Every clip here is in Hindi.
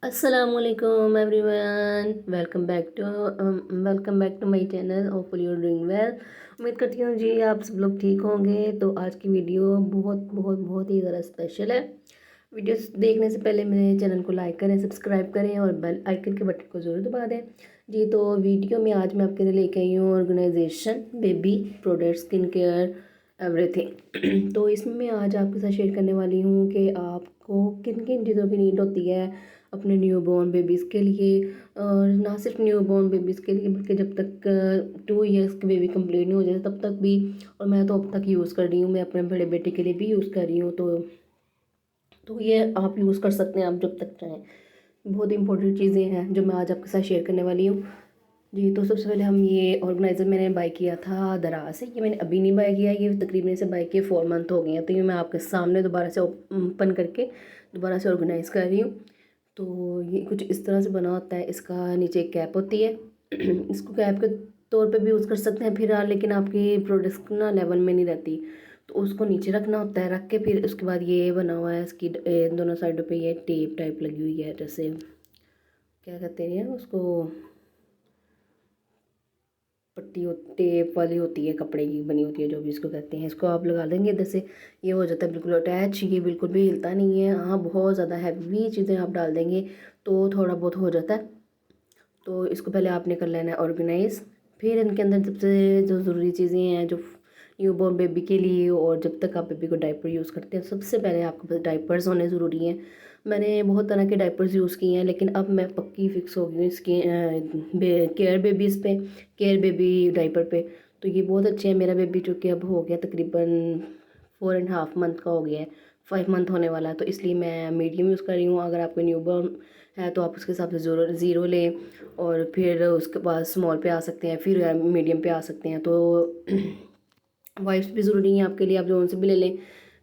Assalamualaikum everyone, welcome back to my channel. Hopefully you are doing well. उम्मीद करती हूँ जी आप सब लोग ठीक होंगे। तो आज की वीडियो बहुत बहुत बहुत ही ज़्यादा स्पेशल है। वीडियो देखने से पहले मेरे चैनल को लाइक करें, सब्सक्राइब करें और बेल आइकन के बटन को ज़रूर दबा दें जी। तो वीडियो में आज मैं आपके लिए लेके आई हूँ organization baby product skin care everything. तो इसमें मैं आज आपके साथ शेयर करने वाली हूँ कि आपको किन किन चीज़ों की नीड होती है अपने न्यूबॉर्न बेबीज़ के लिए। और ना सिर्फ न्यूबॉर्न बेबीज़ के लिए बल्कि जब तक 2 इयर्स की बेबी कंप्लीट नहीं हो जाए तब तक भी। और मैं तो अब तक यूज़ कर रही हूँ, मैं अपने बड़े बेटे के लिए भी यूज़ कर रही हूँ। तो ये आप यूज़ कर सकते हैं आप जब तक चाहें। बहुत इंपॉर्टेंट चीज़ें हैं जो मैं आज आपके साथ शेयर करने वाली हूँ जी। तो सबसे पहले हम ये ऑर्गेनाइज़र मैंने बाय किया था दराज से। ये मैंने अभी नहीं बाय किया, ये तकरीबन इसे बाय किए 4 मंथ हो गए हैं। तो ये मैं आपके सामने दोबारा से ओपन करके दोबारा से ऑर्गेनाइज़ कर रही हूँ। तो ये कुछ इस तरह से बना होता है। इसका नीचे एक कैप होती है। इसको कैप के तौर पे भी यूज़ कर सकते हैं फिर लेकिन आपकी प्रोडक्ट ना लेवल में नहीं रहती। तो उसको नीचे रखना होता है, रख के फिर उसके बाद ये बना हुआ है इसकी दोनों साइडों पे ये टेप टाइप लगी हुई है, जैसे क्या कहते हैं उसको, पट्टी टेप वाली होती है, कपड़े की बनी होती है, जो भी इसको कहते हैं। इसको आप लगा देंगे इधर से, ये हो जाता है बिल्कुल अटैच। ये बिल्कुल भी हिलता नहीं है। हाँ, बहुत ज़्यादा हैवी चीज़ें आप डाल देंगे तो थोड़ा बहुत हो जाता है। तो इसको पहले आपने कर लेना है ऑर्गेनाइज। फिर इनके अंदर सबसे जो ज़रूरी चीज़ें हैं जो न्यूबॉर्न बेबी के लिए और जब तक आप बेबी को डायपर यूज़ करते हैं, सबसे पहले आपके पास डायपर्स होने ज़रूरी हैं। मैंने बहुत तरह के डायपर्स यूज़ किए हैं लेकिन अब मैं पक्की फ़िक्स हो गई हूँ इसके केयर बेबीज़ पे, केयर बेबी डायपर पे। तो ये बहुत अच्छे हैं। मेरा बेबी जो कि अब हो गया तकरीबन 4.5 मंथ का हो गया है, 5 मंथ होने वाला है। तो इसलिए मैं मीडियम यूज़ कर रही हूँ। अगर आपको न्यूबॉर्न है तो आप उसके हिसाब से ज़ीरो लें और फिर उसके बाद स्मॉल पे आ सकते हैं, फिर मीडियम पे आ सकते हैं। तो वाइप्स भी ज़रूरी हैं आपके लिए, आप जोन से भी ले लें।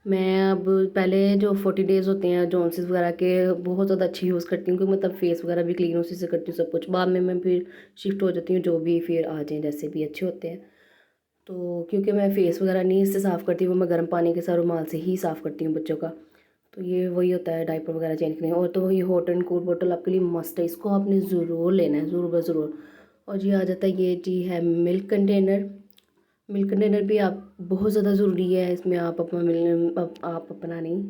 मैं अब पहले जो 40 डेज़ होते हैं जॉनसिस वगैरह के बहुत ज़्यादा अच्छी यूज़ करती हूँ, क्योंकि मतलब फेस वगैरह भी क्लीन उसी से करती हूँ सब कुछ। बाद में मैं फिर शिफ्ट हो जाती हूँ, जो भी फिर आ जाएँ जैसे भी अच्छे होते हैं। तो क्योंकि मैं फेस वगैरह नहीं इससे साफ़ करती, वो मैं गर्म पानी के साथ रुमाल से ही साफ़ करती हूँ बच्चों का। तो ये वही होता है डायपर वगैरह चेंज करने। और तो ये हॉट एंड कोल्ड बॉटल आपके लिए मस्ट है, इसको आपने ज़रूर लेना है, ज़रूर ज़रूर। और ये आ जाता है, ये जी है मिल्क कंटेनर। मिल्क कंटेनर भी आप बहुत ज़्यादा ज़रूरी है। इसमें आप अपना आप अपना नहीं,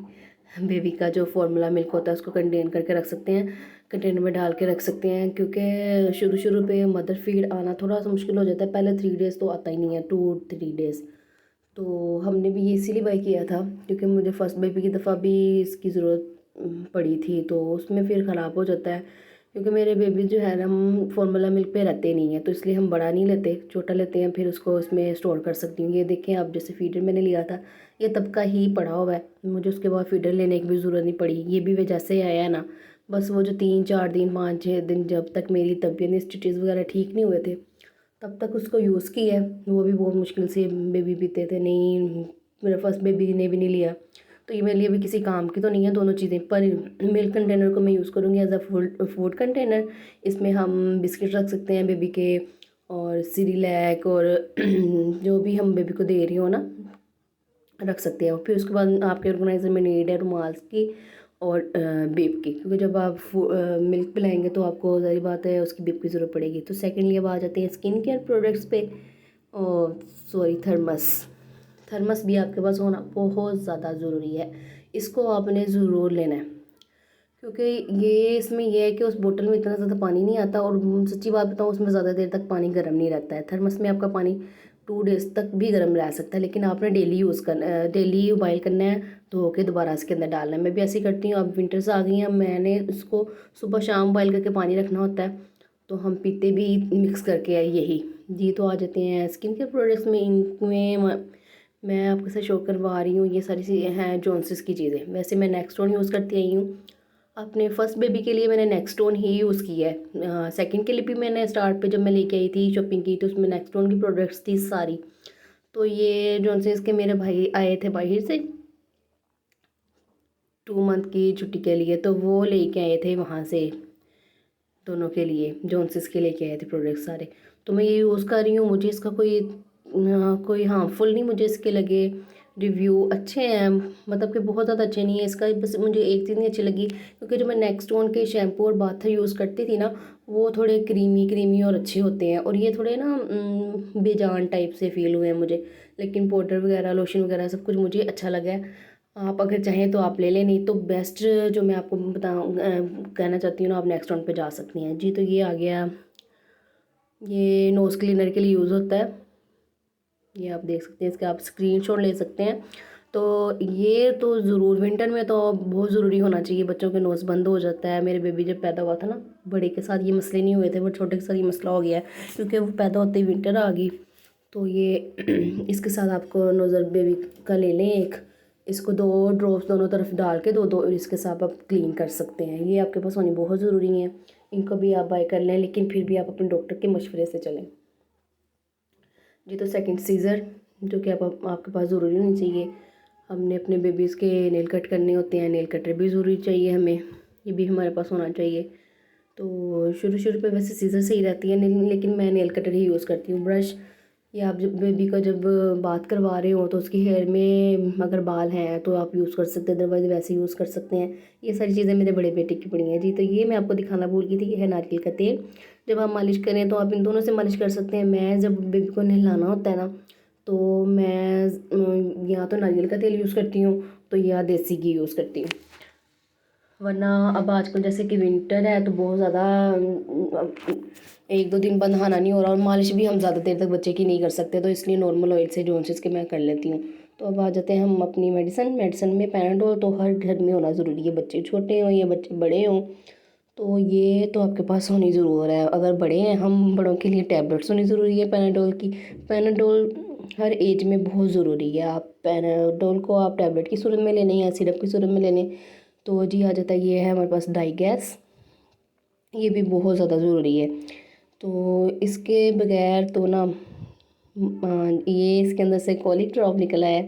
बेबी का जो फार्मूला मिल्क होता है उसको कंटेन करके रख सकते हैं, कंटेनर में डाल के रख सकते हैं। क्योंकि शुरू शुरू पे मदर फीड आना थोड़ा सा मुश्किल हो जाता है, पहले 3 डेज़ तो आता ही नहीं है, 2-3 डेज़। तो हमने भी ये इसीलिए बाय किया था क्योंकि मुझे फर्स्ट बेबी की दफ़ा भी इसकी ज़रूरत पड़ी थी। तो उसमें फिर ख़राब हो जाता है, क्योंकि मेरे बेबी जो है ना, हम फार्मूला मिल्क पे रहते नहीं हैं, तो इसलिए हम बड़ा नहीं लेते, छोटा लेते हैं, फिर उसको इसमें स्टोर कर सकती हूँ। ये देखें आप, जैसे फीडर मैंने लिया था ये तब का ही पड़ा हुआ है, मुझे उसके बाद फीडर लेने की भी ज़रूरत नहीं पड़ी। ये भी वे जैसे ही आया है ना, बस वो जो 3-4 दिन 5-6 दिन जब तक मेरी तबीयत स्टिचेज़ वगैरह ठीक नहीं हुए थे तब तक उसको यूज़ किया है। वो भी बहुत मुश्किल से बेबी पीते थे, नहीं मेरा फर्स्ट बेबी ने भी नहीं लिया। तो ये मेरे लिए भी किसी काम की तो नहीं है दोनों चीज़ें। पर मिल्क कंटेनर को मैं यूज़ करूँगी एज अ फूड कंटेनर। इसमें हम बिस्किट रख सकते हैं बेबी के, और सीरिलैक, और जो भी हम बेबी को दे रही हो ना रख सकते हैं। और फिर उसके बाद आपके ऑर्गेनाइजर में नीड है रुमाल्स की और बिब की, क्योंकि जब आप मिल्क पिलाएंगे तो आपको ज़ाहिर बात है उसकी बिब की ज़रूरत पड़ेगी। तो सेकेंडली अब आ जाते हैं स्किन केयर प्रोडक्ट्स पे। और सॉरी, थर्मस। थर्मस भी आपके पास होना बहुत ज़्यादा ज़रूरी है, इसको आपने ज़रूर लेना है। क्योंकि ये इसमें यह है कि उस बोतल में इतना ज़्यादा पानी नहीं आता, और सच्ची बात बताऊँ उसमें ज़्यादा देर तक पानी गर्म नहीं रहता है। थर्मस में आपका पानी 2 डेज़ तक भी गर्म रह सकता है, लेकिन आपने डेली यूज़ करना, डेली बॉयल करना है, धो के दोबारा इसके अंदर डालना है। मैं भी ऐसे ही करती हूँ। अब विंटर्स आ गई हैं, मैंने इसको सुबह शाम बॉयल करके पानी रखना होता है, तो हम पीते भी मिक्स करके है यही जी। तो आ जाते हैं स्किन केयर प्रोडक्ट्स में। इनमें मैं आपके साथ शो करवा रही हूँ ये सारी चीज़ें हैं जॉनसिस की चीज़ें। वैसे मैं नेक्स्टोन यूज़ करती आई हूँ। अपने फर्स्ट बेबी के लिए मैंने नेक्स्टोन ही यूज़ किया है। सेकंड के लिए भी मैंने स्टार्ट पे जब मैं लेके आई थी शॉपिंग की तो उसमें नेक्स्टोन की प्रोडक्ट्स थी सारी। तो ये जॉनसन्स के मेरे भाई आए थे बाहर से 2 मंथ की छुट्टी के लिए, तो वो लेके आए थे वहाँ से दोनों के लिए, जॉनसन्स के लेके आए थे प्रोडक्ट्स सारे। तो मैं ये यूज़ कर रही हूँ। मुझे इसका कोई हार्मफुल नहीं मुझे इसके लगे, रिव्यू अच्छे हैं, मतलब कि बहुत ज़्यादा अच्छे नहीं है इसका। बस मुझे एक चीज़ नहीं अच्छी लगी, क्योंकि जो मैं नेक्सटोन के शैम्पू और बाथर यूज़ करती थी ना, वो थोड़े क्रीमी क्रीमी और अच्छे होते हैं, और ये थोड़े ना बेजान टाइप से फ़ील हुए हैं मुझे। लेकिन पाउडर वगैरह, लोशन वगैरह सब कुछ मुझे अच्छा लगा है। आप अगर चाहें तो आप ले लें, नहीं तो बेस्ट जो मैं आपको कहना चाहती हूँ ना, आप नेक्सटोन पे जा सकती हैं जी। तो ये आ गया, ये नोज़ क्लीनर के लिए यूज़ होता है। ये आप देख सकते हैं, इसके आप स्क्रीनशॉट ले सकते हैं। तो ये तो ज़रूर विंटर में तो बहुत ज़रूरी होना चाहिए, बच्चों के नोज़ बंद हो जाता है। मेरे बेबी जब पैदा हुआ था ना, बड़े के साथ ये मसले नहीं हुए थे, बट छोटे के साथ ये मसला हो गया है, क्योंकि वो पैदा होते ही विंटर आ गई। तो ये इसके साथ आपको नोज़ल बेबी का ले लें एक, इसको 2 ड्रॉप्स दोनों तरफ डाल के 2-2 इसके साथ आप क्लीन कर सकते हैं। ये आपके पास होनी बहुत ज़रूरी है। इनको भी आप बाय कर लें, लेकिन फिर भी आप अपने डॉक्टर के मशवरे से चलें जी। तो सेकंड सीज़र जो कि आपके पास ज़रूरी होनी चाहिए। हमने अपने बेबीज़ के नेल कट करने होते हैं, नेल कटर भी ज़रूरी चाहिए हमें, ये भी हमारे पास होना चाहिए। तो शुरू शुरू पे वैसे सीज़र सही रहती है, लेकिन मैं नेल कटर ही यूज़ करती हूँ। ब्रश, या आप जब बेबी का जब बात करवा रहे हो तो उसकी हेयर में अगर बाल हैं तो आप यूज़ कर सकते हैं, अदरवाइज़ वैसे यूज़ कर सकते हैं। ये सारी चीज़ें मेरे बड़े बेटे की पड़ी हैं जी। तो ये मैं आपको दिखाना भूल गई थी, ये है नारियल का तेल। जब आप मालिश करें तो आप इन दोनों से मालिश कर सकते हैं। मैं जब बेबी को नहलाना होता है ना, तो मैं या तो नारियल का तेल यूज़ करती हूँ, तो या देसी घी यूज़ करती हूँ। वरना अब आजकल जैसे कि विंटर है तो बहुत ज़्यादा 1-2 दिन बंद नहाना नहीं हो रहा, और मालिश भी हम ज़्यादा देर तक बच्चे की नहीं कर सकते, तो इसलिए नॉर्मल ऑयल से जॉनसिस के मैं कर लेती हूँ। तो अब आ जाते हैं हम अपनी मेडिसिन में पैनाडोल तो हर घर में होना ज़रूरी है, बच्चे छोटे हों या बच्चे बड़े हों, तो ये तो आपके पास होनी ज़रूर है। अगर बड़े हैं, हम बड़ों के लिए टैबलेट्स होनी ज़रूरी है पैनाडोल की। पैनाडोल हर एज में बहुत ज़रूरी है। आप पैनाडोल को आप टैबलेट की सूरत में ले लें या सिरप की सूरत में ले लें। तो जी आ जाता है, ये है हमारे पास डाई गैस, ये भी बहुत ज़्यादा ज़रूरी है। तो इसके बगैर तो ना ये इसके अंदर से कॉलिक ड्रॉप निकला है,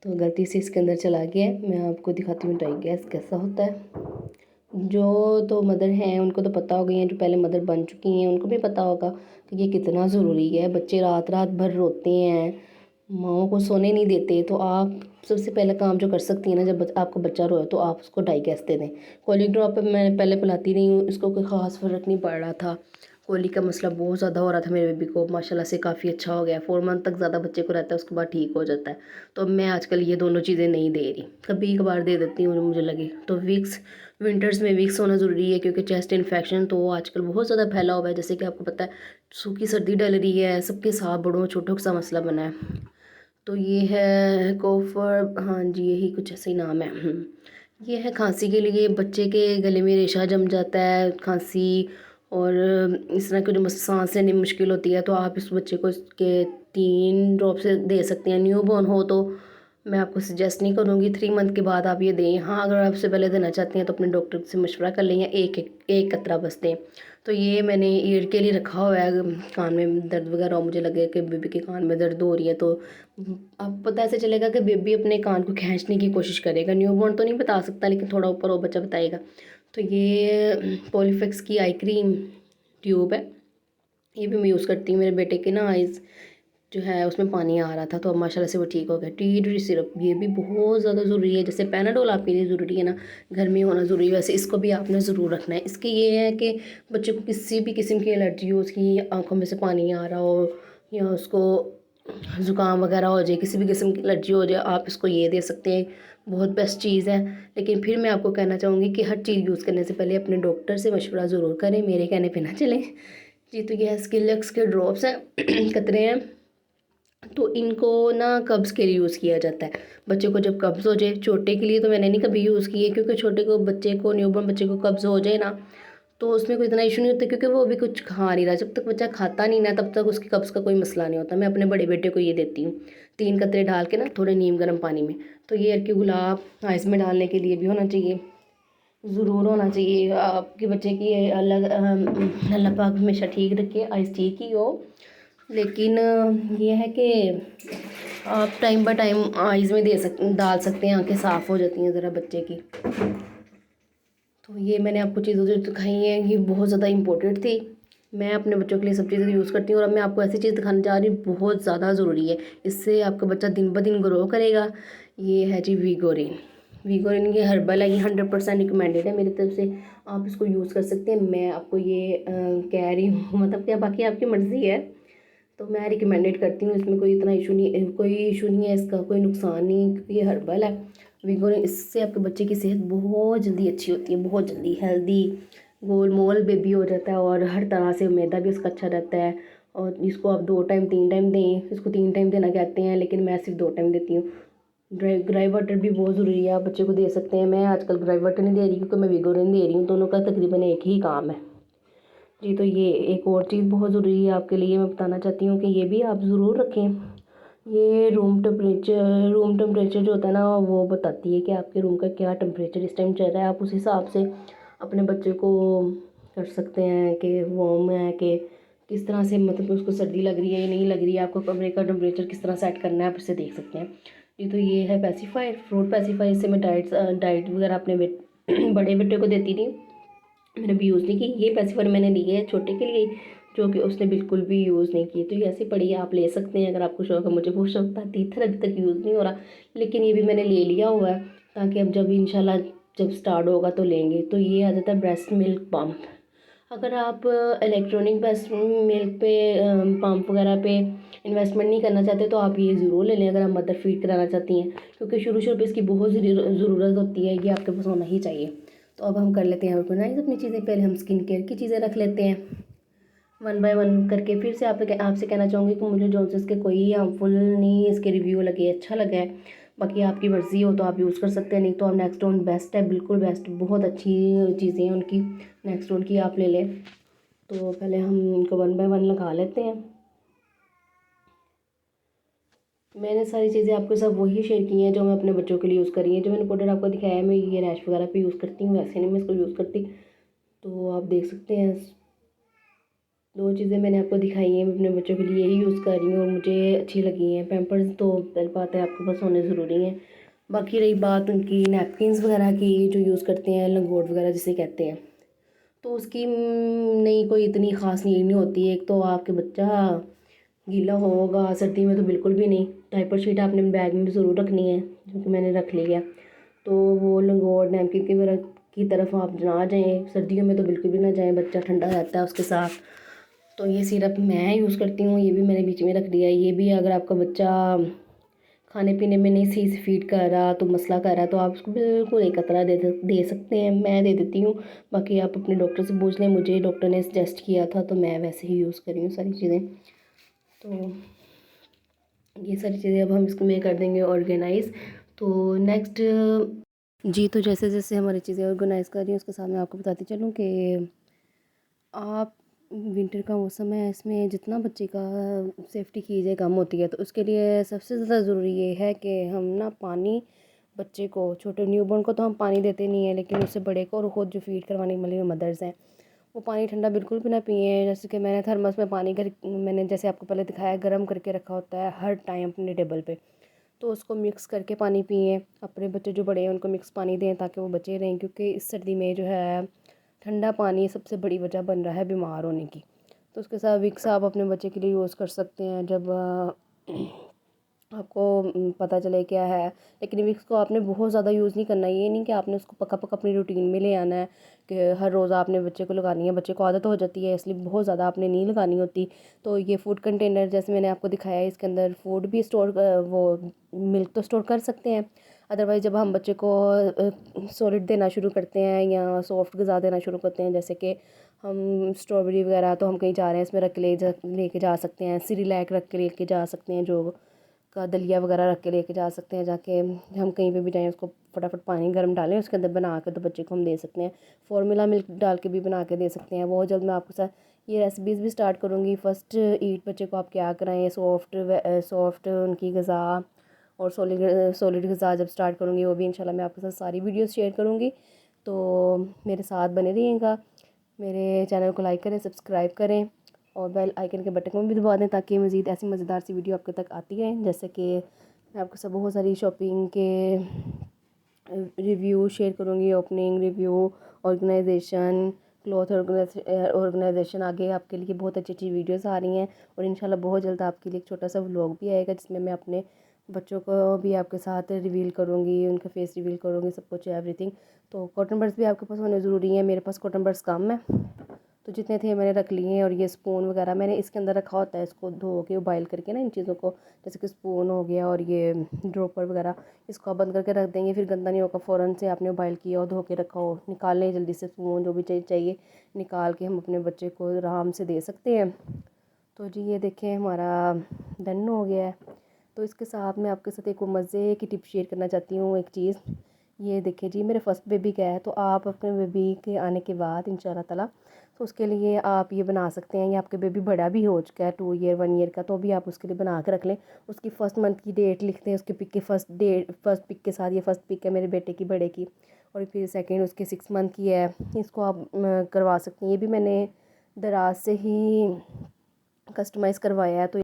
तो गलती से इसके अंदर चला गया है। मैं आपको दिखाती हूँ डाई गैस कैसा होता है। जो तो मदर हैं उनको तो पता होगा, हैं जो पहले मदर बन चुकी हैं उनको भी पता होगा कि ये कितना ज़रूरी है। बच्चे रात रात भर रोते हैं, माँओं को सोने नहीं देते, तो आप सबसे पहला काम जो कर सकती हैं ना, जब आपका बच्चा रोए तो आप उसको डाई गैस दे दें। कॉलिक ड्रॉप पे मैं पहले पिलाती नहीं हूँ, इसको कोई ख़ास फ़र्क नहीं पड़ रहा था। कॉलिक का मसला बहुत ज़्यादा हो रहा था मेरे बेबी को, माशाल्लाह से काफ़ी अच्छा हो गया। 4 मंथ तक ज़्यादा बच्चे को रहता है, उसके बाद ठीक हो जाता है। तो मैं आजकल ये दोनों चीज़ें नहीं दे रही, कभी कभार दे देती हूँ मुझे लगे तो। विक्स, विंटर्स में विक्स होना ज़रूरी है, क्योंकि चेस्ट इन्फेक्शन तो आजकल बहुत ज़्यादा फैला हुआ है, जैसे कि आपको पता है सूखी सर्दी डल रही है, सबके साथ बड़ों छोटों का मसला बना है। तो ये है कोफर, हाँ जी यही कुछ ऐसा ही नाम है। ये है खांसी के लिए, बच्चे के गले में रेशा जम जाता है, खांसी और इस तरह की जो सांस लेने में मुश्किल होती है, तो आप इस बच्चे को इसके 3 ड्रॉप से दे सकते हैं। न्यू बॉर्न हो तो मैं आपको सजेस्ट नहीं करूँगी, 3 मंथ के बाद आप ये दें। हाँ, अगर आप उससे पहले देना चाहते हैं तो अपने डॉक्टर से मशवरा कर लें, या एक कतरा बस दें। तो ये मैंने ईयर के लिए रखा हुआ है, कान में दर्द वगैरह हो, मुझे लगे कि बेबी के कान में दर्द हो रही है, तो अब पता ऐसे चलेगा कि बेबी अपने कान को खींचने की कोशिश करेगा। न्यूबॉर्न तो नहीं बता सकता, लेकिन थोड़ा ऊपर वो बच्चा बताएगा। तो ये पॉलीफिक्स की आई क्रीम ट्यूब है, ये भी मैं यूज़ करती हूँ। मेरे बेटे के ना आइज़ जो है उसमें पानी आ रहा था, तो अब माशाल्लाह से वो ठीक हो गया। टी ट्री सिरप, ये भी बहुत ज़्यादा ज़रूरी है, जैसे पैनाडोल आपके लिए ज़रूरी है ना, घर में होना ज़रूरी है, वैसे इसको भी आपने ज़रूर रखना है। इसके ये है कि बच्चे को किसी भी किस्म की एलर्जी हो, उसकी आँखों में से पानी आ रहा हो, या उसको ज़ुकाम वगैरह हो जाए, किसी भी किस्म की एलर्जी हो जाए, आप इसको ये दे सकते हैं, बहुत बेस्ट चीज़ है। लेकिन फिर मैं आपको कहना चाहूँगी कि हर चीज़ यूज़ करने से पहले अपने डॉक्टर से मशवरा ज़रूर करें, मेरे कहने पे ना चलें जी। तो ये स्किलक्स के ड्रॉप्स हैं कतरे हैं, तो इनको ना कब्ज़ के लिए यूज़ किया जाता है। बच्चे को जब कब्ज़ हो जाए, छोटे के लिए तो मैंने नहीं कभी यूज़ किए, क्योंकि छोटे को बच्चे को न्यूबॉर्न बच्चे को कब्ज़ हो जाए ना, तो उसमें कोई इतना इशू नहीं होता, क्योंकि वो अभी कुछ खा नहीं रहा। जब तक बच्चा खाता नहीं ना, तब तक उसकी कब्ज़ का कोई मसला नहीं होता। मैं अपने बड़े बेटे को ये देती हूँ, 3 कतरे डाल के ना थोड़े नीम गर्म पानी में। तो ये अर्की गुलाब आइस में डालने के लिए भी होना चाहिए, ज़रूर होना चाहिए। आपके बच्चे की अलग अल्लाह पाक हमेशा ठीक रखे, आइस ठीक ही हो। लेकिन ये है कि आप टाइम बाय टाइम आइज़ में डाल सकते हैं, आंखें साफ़ हो जाती हैं ज़रा बच्चे की। तो ये मैंने आपको चीज़ें जो दिखाई हैं, ये बहुत ज़्यादा इम्पोर्टेंट थी। मैं अपने बच्चों के लिए सब चीज़ें यूज़ करती हूँ और अब मैं आपको ऐसी चीज़ दिखाने जा रही हूँ, बहुत ज़्यादा ज़रूरी है। इससे आपका बच्चा दिन ब दिन ग्रो करेगा। ये है जी वीगोरिन। वीगोरिन ये हर्बल है, ये 100% रिकमेंडेड है मेरी तरफ से। आप इसको यूज़ कर सकते हैं। मैं आपको ये कह रही हूँ मतलब क्या, बाकी आपकी मर्ज़ी है। तो मैं रिकमेंडेड करती हूँ, इसमें कोई इतना इशू नहीं है, इसका कोई नुकसान नहीं, क्योंकि ये हर्बल है। विगोरिन, इससे आपके बच्चे की सेहत बहुत जल्दी अच्छी होती है, बहुत जल्दी हेल्दी गोल मोल बेबी हो जाता है और हर तरह से मैदा भी उसका अच्छा रहता है। और इसको आप 2 टाइम 3 टाइम दें, इसको 3 टाइम देना कहते हैं लेकिन मैं सिर्फ 2 टाइम देती हूँ। ग्राई वाटर भी बहुत ज़रूरी है, आप बच्चे को दे सकते हैं। मैं आजकल ग्राई वाटर नहीं दे रही क्योंकि मैं विगोरिन दे रही हूँ, दोनों का तकरीबन एक ही काम है जी। तो ये एक और चीज़ बहुत ज़रूरी है आपके लिए, मैं बताना चाहती हूँ कि ये भी आप ज़रूर रखें। ये रूम टेम्परेचर जो होता है ना, वो बताती है कि आपके रूम का क्या टेम्परेचर इस टाइम चल रहा है। आप उस हिसाब से अपने बच्चे को कर सकते हैं कि वार्म है कि किस तरह से, मतलब उसको सर्दी लग रही है या नहीं लग रही है, आपको कमरे का टेम्परेचर किस तरह सेट करना है, आप इसे देख सकते हैं। ये तो ये है पेसिफायर, फ्रूट पेसिफायर। इससे मैं डाइट वगैरह अपने बड़े बेटे को देती थी, मैंने भी यूज़ नहीं की। ये पेसिफायर मैंने लिए है छोटे के लिए, जो कि उसने बिल्कुल भी यूज़ नहीं की। तो ये ऐसी पड़ी है, आप ले सकते हैं अगर आपको शौक है। मुझे बहुत शौक था, टीथर अभी तक यूज़ नहीं हो रहा, लेकिन ये भी मैंने ले लिया हुआ है ताकि अब जब इंशाल्लाह जब स्टार्ट होगा तो लेंगे। तो ये आ जाता है ब्रेस्ट मिल्क पम्प। अगर आप इलेक्ट्रॉनिक ब्रेस्ट मिल्क पे पम्प वगैरह पे इन्वेस्टमेंट नहीं करना चाहते तो आप ये ज़रूर ले लें अगर आप मदर फीड कराना चाहती हैं, क्योंकि शुरू शुरू पे इसकी बहुत ज़रूरत होती है, ये आपके पास होना ही चाहिए। तो अब हम कर लेते हैं ऑर्गेनाइज अपनी चीज़ें। पहले हम स्किन केयर की चीज़ें रख लेते हैं वन बाय वन करके। फिर से आपसे कहना चाहूँगी कि मुझे जॉनसन्स के कोई हार्मफुल नहीं इसके रिव्यू लगे, अच्छा लगा है। बाकी आपकी मर्ज़ी हो तो आप यूज़ कर सकते हैं, नहीं तो आप नेक्सटोन बेस्ट है, बिल्कुल बेस्ट, बहुत अच्छी चीज़ें हैं उनकी। नेक्सटोन की आप ले लें। तो पहले हम इनको वन बाय वन लगा लेते हैं। मैंने सारी चीज़ें आपके साथ वही शेयर की हैं जो मैं अपने बच्चों के लिए यूज़ कर रही है। जो मैंने पाउडर आपको दिखाया है, मैं ये रैश वगैरह पे यूज़ करती हूँ, वैसे नहीं मैं इसको यूज़ करती। तो आप देख सकते हैं, 2 चीज़ें मैंने आपको दिखाई हैं, मैं अपने बच्चों के लिए यही यूज़ कर रही हूँ और मुझे अच्छी लगी हैं। पैम्पर्स तो पहली बात है आपके पास होने ज़रूरी हैं। बाकी रही बात उनकी नैपकिन्स वगैरह की, जो यूज़ करते हैं लंगोट वगैरह जिसे कहते हैं, तो उसकी नहीं कोई इतनी ख़ास नीड नहीं होती है। एक तो आपके बच्चा गीला होगा सर्दी में तो बिल्कुल भी नहीं। डायपर शीट आपने बैग में ज़रूर रखनी है, जो कि मैंने रख ली है। तो वो लंगोट नैपकिन की वगैरह की तरफ आप ना जाएं, सर्दियों में तो बिल्कुल भी ना जाएं, बच्चा ठंडा रहता है उसके साथ। तो ये सिरप मैं यूज़ करती हूँ, ये भी मैंने बीच में रख दिया है। ये भी अगर आपका बच्चा खाने पीने में नहीं सही से फीड कर रहा तो मसला कर रहा है, तो आप उसको बिल्कुल एक कतरा दे सकते हैं, मैं दे देती हूँ। बाकी आप अपने डॉक्टर से पूछ लें, मुझे डॉक्टर ने सजेस्ट किया था तो मैं वैसे ही यूज़ करी हूँ सारी चीज़ें। तो ये सारी चीज़ें अब हम इसमें कर देंगे ऑर्गेनाइज़। तो नेक्स्ट जी, तो जैसे जैसे हमारी चीज़ें ऑर्गेनाइज़ कर रही हैं उसके साथ मैं आपको बताती चलूँ कि आप विंटर का मौसम है, इसमें जितना बच्चे का सेफ्टी कीजिए कम होती है, तो उसके लिए सबसे ज़्यादा ज़रूरी ये है कि हम ना पानी बच्चे को, छोटे न्यूबॉर्न को तो हम पानी देते नहीं है, लेकिन उससे बड़े को और ख़ुद जो फीड करवाने वाली मदर्स हैं वो पानी ठंडा बिल्कुल भी ना पिए। जैसे कि मैंने थर्मस में पानी मैंने जैसे आपको पहले दिखाया गर्म करके रखा होता है हर टाइम अपने टेबल पे, तो उसको मिक्स करके पानी पिए। अपने बच्चे जो बड़े हैं उनको मिक्स पानी दें ताकि वो बचे रहें, क्योंकि इस सर्दी में जो है ठंडा पानी सबसे बड़ी वजह बन रहा है बीमार होने की। तो उसके साथ विक्स आप अपने बच्चे के लिए यूज़ कर सकते हैं जब आपको पता चले क्या है। लेकिन विक्स को आपने बहुत ज़्यादा यूज़ नहीं करना, ये नहीं कि आपने उसको पक्का पक्का अपनी रूटीन में ले आना है कि हर रोज़ आपने बच्चे को लगानी है। बच्चे को आदत हो जाती है, इसलिए बहुत ज़्यादा आपने नहीं लगानी होती। तो ये फूड कंटेनर जैसे मैंने आपको दिखाया है, इसके अंदर फूड भी स्टोर वो मिल्क तो स्टोर कर सकते हैं। अदरवाइज़ जब हम बच्चे को सॉलिड देना शुरू करते हैं या सॉफ्ट ग़िज़ा देना शुरू करते हैं, जैसे कि हम स्ट्रॉबेरी वगैरह तो हम कहीं जा रहे हैं इसमें रख के लेके जा सकते हैं, सिरिलैक रख के लेके जा सकते हैं, जो का दलिया वगैरह रख के लेके जा सकते हैं। जाके हम कहीं पे भी जाएं उसको फटाफट पानी गर्म डालें उसके अंदर बना के तो बच्चे को हम दे सकते हैं। फॉर्मूला मिल्क डाल के भी बना के दे सकते हैं। बहुत जल्द मैं आपके साथ ये रेसिपीज़ भी स्टार्ट करूँगी। फ़र्स्ट ईट बच्चे को आप क्या कराएँ, सॉफ्ट उनकी ग़िज़ा और सॉलिड ग़िज़ा जब स्टार्ट करूँगी वो भी इंशाल्लाह मैं आपके साथ सारी वीडियोस शेयर करूँगी। तो मेरे साथ बने रहिएगा, मेरे चैनल को लाइक करें, सब्सक्राइब करें और बेल आइकन के बटन को भी दबा दें ताकि मज़ीद ऐसी मज़ेदार सी वीडियो आपके तक आती है। जैसे कि मैं आपके साथ बहुत सारी शॉपिंग के रिव्यू शेयर करूँगी, opening review, organization, cloth organization आगे आपके लिए बहुत अच्छी अच्छी वीडियोस आ रही हैं, और इंशाल्लाह बहुत जल्द आपके लिए एक छोटा सा व्लॉग भी आएगा जिसमें मैं अपने बच्चों को भी आपके साथ रिवील करूँगी, उनका फेस रिवील करूँगी, सब कुछ एवरीथिंग। तो कॉटन बड्स भी आपके पास होने ज़रूरी हैं। मेरे पास कॉटन बड्स कम है, तो जितने थे मैंने रख लिए हैं। और ये स्पून वगैरह मैंने इसके अंदर रखा होता है, इसको धो के बॉयल करके ना इन चीज़ों को, जैसे कि स्पून हो गया और ये ड्रॉपर वगैरह, इसको आप बंद करके रख देंगे, फिर गंदा नहीं होगा। फ़ौरन से आपने बॉयल किया और धो के रखा हो, निकाल लें जल्दी से स्पून जो भी चाहिए निकाल के हम अपने बच्चे को आराम से दे सकते हैं। तो जी ये देखें हमारा डन हो गया है। तो इसके साथ मैं आपके साथ एक मज़े की टिप शेयर करना चाहती हूँ। एक चीज़ ये देखिए जी, मेरे फर्स्ट बेबी का है, तो आप अपने बेबी के आने के बाद इंशाल्लाह ताला तो उसके लिए आप ये बना सकते हैं। ये आपके बेबी बड़ा भी हो चुका है 2 ईयर 1 ईयर का, तो भी आप उसके लिए बना के रख लें। उसकी फ़र्स्ट मंथ की डेट लिखते हैं उसके पिक के फर्स्ट पिक के साथ। ये फर्स्ट पिक है मेरे बेटे की बड़े की, और फिर सेकेंड उसके 6 मंथ की है। इसको आप करवा सकते हैं। ये भी मैंने दराज से ही कस्टमाइज़ करवाया है। तो